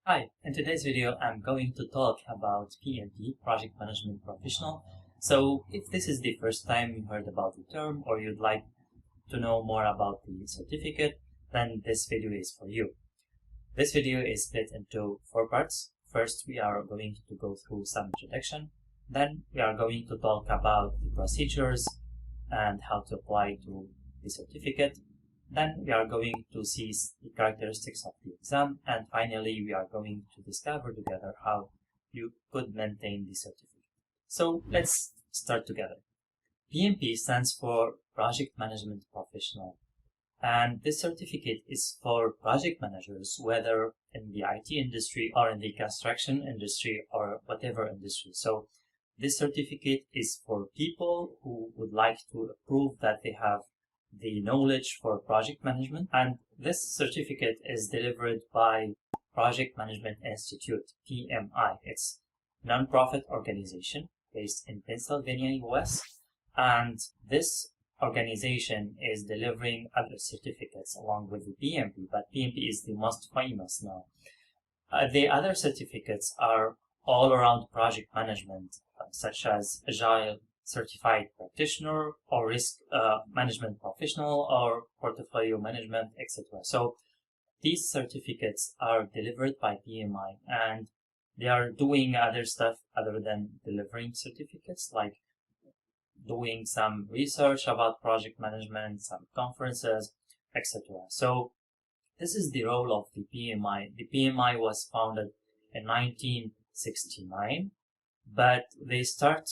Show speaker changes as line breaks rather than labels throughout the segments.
Hi, in today's video I'm going to talk about PMP, Project Management Professional. So if this is the first time you heard about the term or you'd like to know more about the certificate, then this video is for you. This video is split into 4 parts. First, we are going to go through some introduction. Then we are going to talk about the procedures and how to apply to the certificate. Then we are going to see the characteristics of the exam, and finally we are going to discover together how you could maintain the certificate. So let's start together. PMP stands for Project Management Professional, and this certificate is for project managers, whether in the IT industry or in the construction industry or whatever industry. So this certificate is for people who would like to prove that they have the knowledge for project management, and this certificate is delivered by Project Management Institute, PMI. It's a non-profit organization based in Pennsylvania, US, and this organization is delivering other certificates along with the PMP, but PMP is the most famous now. The other certificates are all around project management, such as Agile Certified Practitioner or Risk Management Professional or Portfolio Management, etc. So these certificates are delivered by PMI, and they are doing other stuff other than delivering certificates, like doing some research about project management, some conferences, etc. So this is the role of the PMI. The PMI was founded in 1969, but they start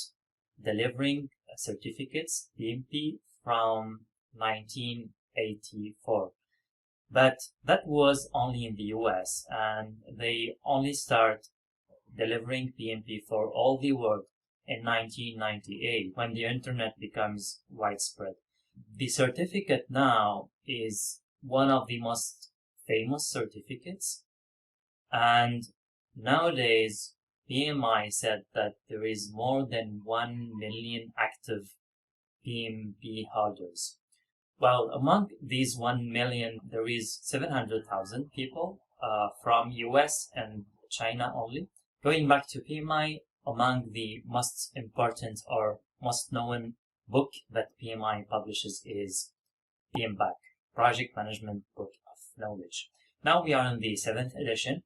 delivering certificates, PMP, from 1984. But that was only in the US, and they only start delivering PMP for all the world in 1998, when the internet becomes widespread. The certificate now is one of the most famous certificates, and nowadays PMI said that there is more than 1 million active PMP holders. Well, among these 1 million, there is 700,000 people from US and China only. Going back to PMI, among the most important or most known book that PMI publishes is PMBOK, Project Management Book of Knowledge. Now we are in the 7th edition,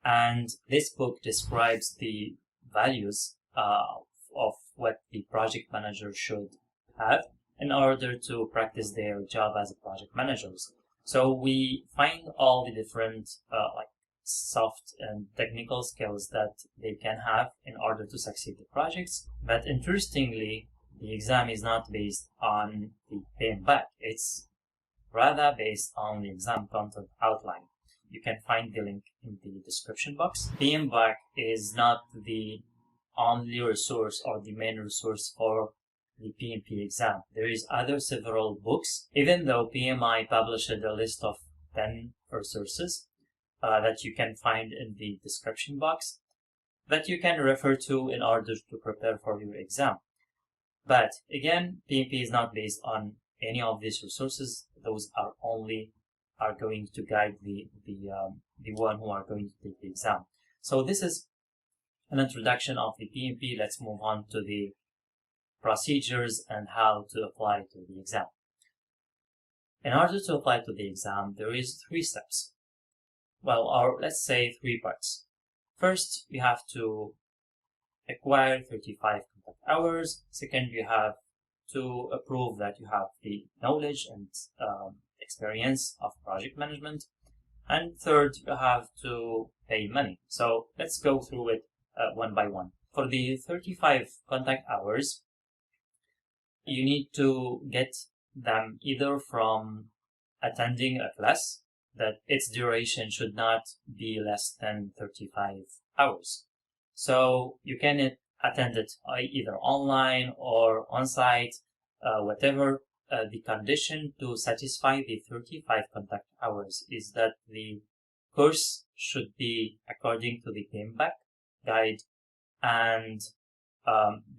and this book describes the values of what the project manager should have in order to practice their job as a project managers. So we find all the different like soft and technical skills that they can have in order to succeed the projects. But interestingly, the exam is not based on the PMBOK. It's rather based on the exam content outline. You can find the link in the description box. PMBOK is not the only resource or the main resource for the PMP exam. There is other several books, even though PMI published a list of 10 resources that you can find in the description box that you can refer to in order to prepare for your exam. But again, PMP is not based on any of these resources. Those are going to guide the one who are going to take the exam. So this is an introduction of the PMP. Let's move on to the procedures and how to apply to the exam. In order to apply to the exam, there is 3 steps. Well, or let's say 3 parts. First, you have to acquire 35 contact hours. Second, you have to prove that you have the knowledge and experience of project management. And third, you have to pay money. So let's go through it one by one. For the 35 contact hours, you need to get them either from attending a class that its duration should not be less than 35 hours. So you can attend it either online or on-site, whatever. The condition to satisfy the 35 contact hours is that the course should be according to the PMBOK guide, and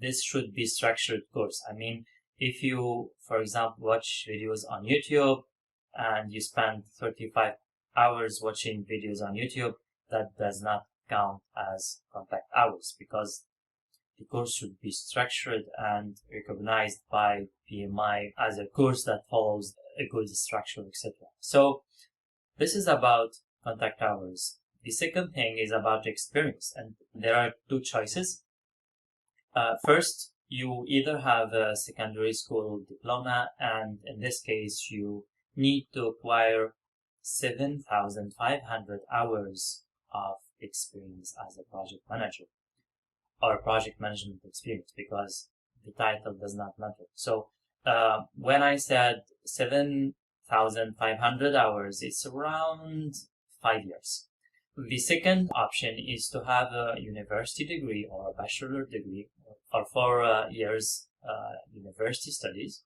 this should be structured course. I mean, if you, for example, watch videos on YouTube and you spend 35 hours watching videos on YouTube, that does not count as contact hours, because the course should be structured and recognized by PMI as a course that follows a good structure, etc. So this is about contact hours. The second thing is about experience, and there are two choices. First, you either have a secondary school diploma, and in this case, you need to acquire 7,500 hours of experience as a project manager, or project management experience, because the title does not matter. So when I said 7,500 hours, it's around 5 years. The second option is to have a university degree or a bachelor degree or 4 years university studies.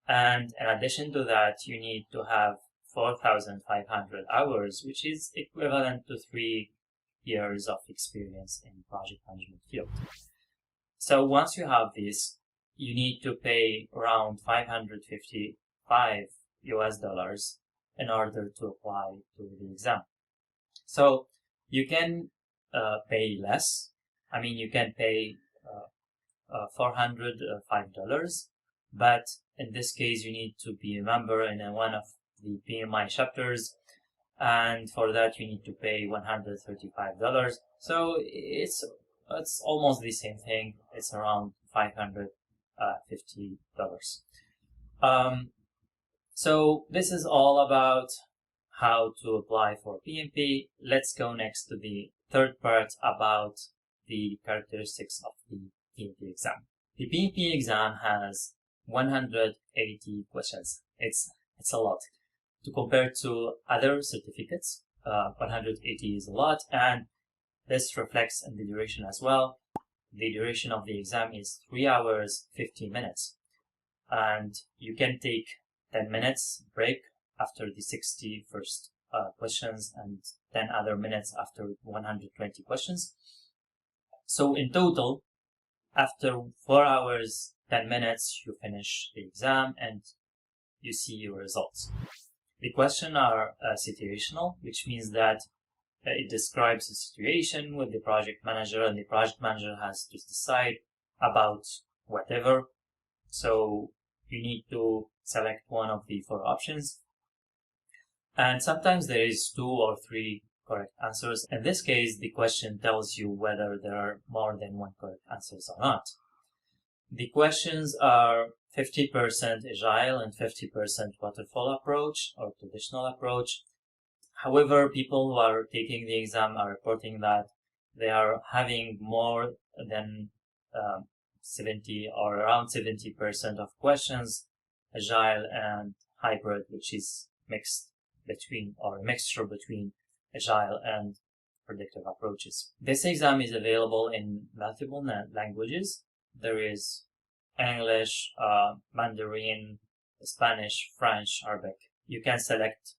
And in addition to that, you need to have 4,500 hours, which is equivalent to 3 years of experience in project management field. So once you have this, you need to pay around $555 in order to apply to the exam. So you can pay less. I mean, you can pay $405, but in this case, you need to be a member in one of the PMI chapters, and for that you need to pay $135. So it's almost the same thing. It's around $550. So this is all about how to apply for PMP. Let's go next to the third part about the characteristics of the PMP exam. The PMP exam has 180 questions. It's a lot. To compare to other certificates, 180 is a lot, and this reflects in the duration as well. The duration of the exam is 3 hours, 50 minutes. And you can take 10 minutes break after the 60 first questions and 10 other minutes after 120 questions. So in total, after 4 hours, 10 minutes, you finish the exam and you see your results. The questions are situational, which means that it describes the situation with the project manager, and the project manager has to decide about whatever. So you need to select one of the 4 options. And sometimes there is 2 or 3 correct answers. In this case, the question tells you whether there are more than 1 correct answers or not. The questions are 50% agile and 50% waterfall approach or traditional approach. However, people who are taking the exam are reporting that they are having more than 70 or around 70% of questions agile and hybrid, which is mixed between or a mixture between agile and predictive approaches. This exam is available in multiple languages. There is English, Mandarin, Spanish, French, Arabic. You can select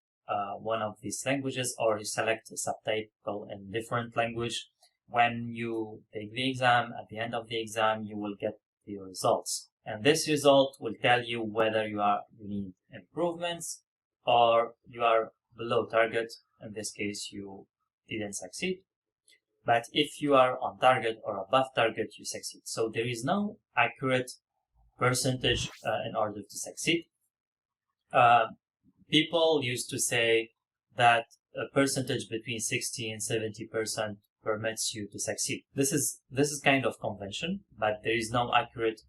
one of these languages, or you select a subtitle in different language. When you take the exam, at the end of the exam, you will get the results. And this result will tell you whether you need improvements or you are below target. In this case, you didn't succeed. But if you are on target or above target, you succeed. So there is no accurate percentage in order to succeed. People used to say that a percentage between 60 and 70% permits you to succeed. This is kind of convention, but there is no accurate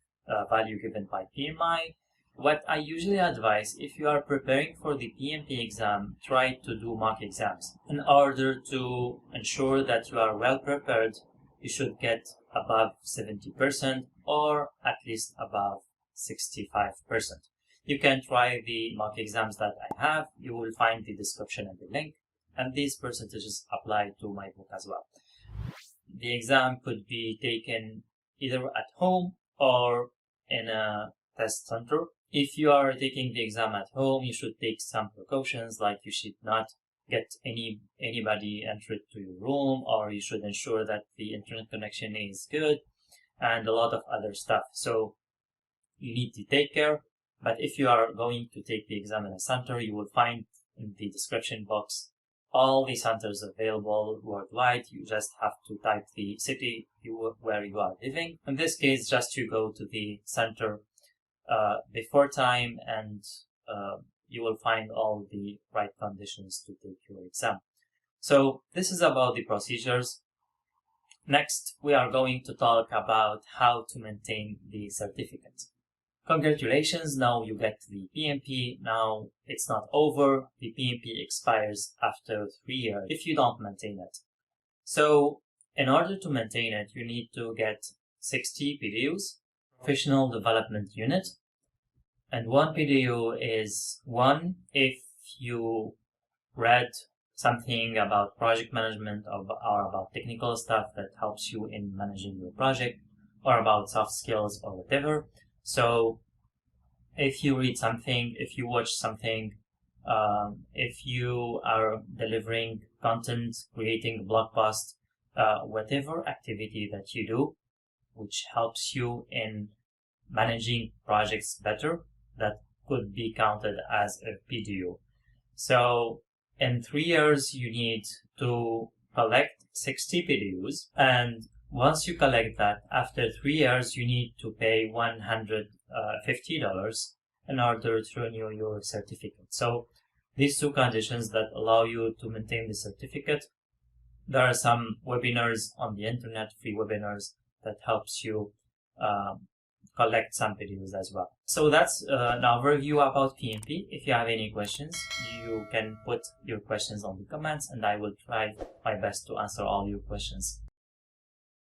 value given by PMI. What I usually advise, if you are preparing for the PMP exam, try to do mock exams. In order to ensure that you are well prepared, you should get above 70% or at least above 65%. You can try the mock exams that I have. You will find the description and the link, and these percentages apply to my book as well. The exam could be taken either at home or in a test center. If you are taking the exam at home, you should take some precautions, like you should not get anybody entered to your room, or you should ensure that the internet connection is good, and a lot of other stuff. So you need to take care. But if you are going to take the exam in a center, you will find in the description box all the centers available worldwide. You just have to type the city where you are living. In this case, just you go to the center before time, and you will find all the right conditions to take your exam. So this is about the procedures. Next, we are going to talk about how to maintain the certificate. Congratulations, now you get the PMP. Now it's not over. The PMP expires after 3 years if you don't maintain it. So in order to maintain it, you need to get 60 PDUs, Professional Development Unit. And one PDU is one if you read something about project management or about technical stuff that helps you in managing your project, or about soft skills or whatever. So if you read something, if you watch something, if you are delivering content, creating a blog post, whatever activity that you do, which helps you in managing projects better, that could be counted as a PDU. So in 3 years, you need to collect 60 PDUs, and once you collect that, after 3 years, you need to pay $150 in order to renew your certificate. So these two conditions that allow you to maintain the certificate. There are some webinars on the internet, free webinars, that helps you collect some PDUs as well. So that's an overview about PMP. If you have any questions, you can put your questions on the comments, and I will try my best to answer all your questions.